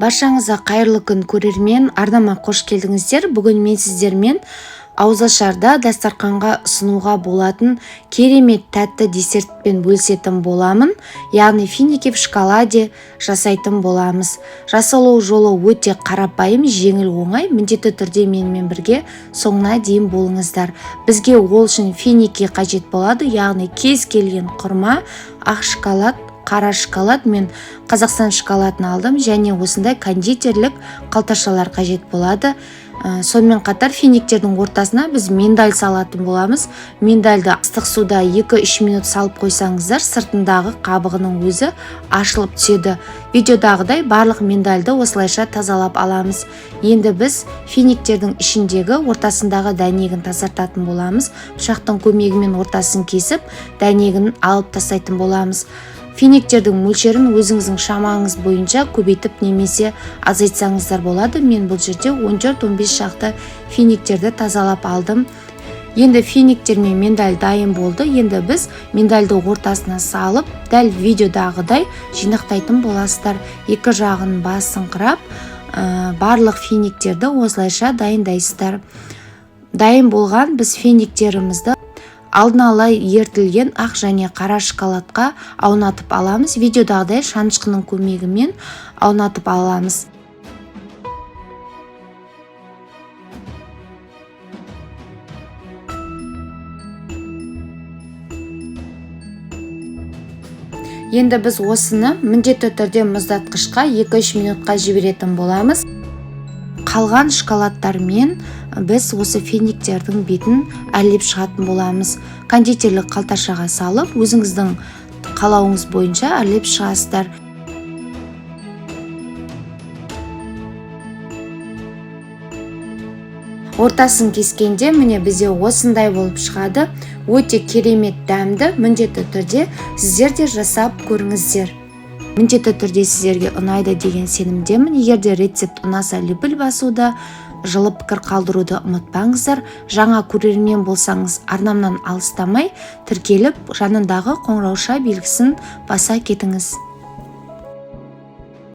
Баршаңызға қайырлы күн көрермен, арнама қош келдіңіздер. Бүгін мен сіздермен ауызашарда дастарханға ұсынуға болатын керемет тәтті десертпен бөлісетін боламын. Яғни финики в шоколаде жасайтын боламыз. Жасалу жолы өте қарапайым, жеңіл, оңай. Міндетті түрде менімен бірге соңына дейін болыңыздар. Бізге ол үшін финики қажет болады, яғни кез келген құрма, ақ шоколад, қара шоколад, мен Қазақстан шоколадын алдым, және осындай кондитерлік қалташалар қажет болады. Сонымен қатар финиктердің ортасына біз миндаль салатын боламыз. Миндальды ыстық суда 2-3 минут салып қойсаңыздар, сыртындағы қабығының өзі ашылып түседі. Видеодағыдай барлық миндальды осылайша тазалап аламыз. Енді біз финиктердің ішіндегі ортасындағы дәнегін тазартатын боламыз. Пышақтың көмегімен ортасын кесіп, дәнегін алып тастайтын боламыз. Финиктердің мөлшерін өзіңіздің шамаңыз бойынша көбейтіп немесе азайтсаңыздар болады. Мен бұл жерде 14-15 шақты финиктерді тазалап алдым. Енді финиктер мен миндаль дайын болды. Енді біз миндальды ортасына салып, дәл видеодағыдай жинақтайтын боласыздар. Екі жағын басыңқырап, барлық финиктерді осылайша дайындайсыздар. Дайын болған біз финиктерімізді алдын ала ертілген ақ және қара шоколадқа аунатып аламыз. Видеодағыдай шанышқының көмегімен аунатып аламыз. Енді біз осыны міндетті түрде мұздатқышқа 2-3 минутқа жіберетін боламыз. Қалған шоколадтармен біз осы финиктердің бетін әрлеп шығатын боламыз. Кондитерлік қалташаға салып, өзіңіздің қалауыңыз бойынша әрлеп шығасыздар. Ортасын кескенде міне бізде осындай болып шығады. Өте керемет дәмді, міндетті түрде сіздер де жасап көріңіздер. Міндетті түрде сіздерге ұнайды деген сенімдемін. Егер де рецепт ұнаса, лүпіл басуды, жылы пікір қалдыруды ұмытпаңыздар. Жаңа көрермен болсаңыз, арнамнан алыстамай тіркеліп, жанындағы қоңырауша белгісін баса кетіңіз.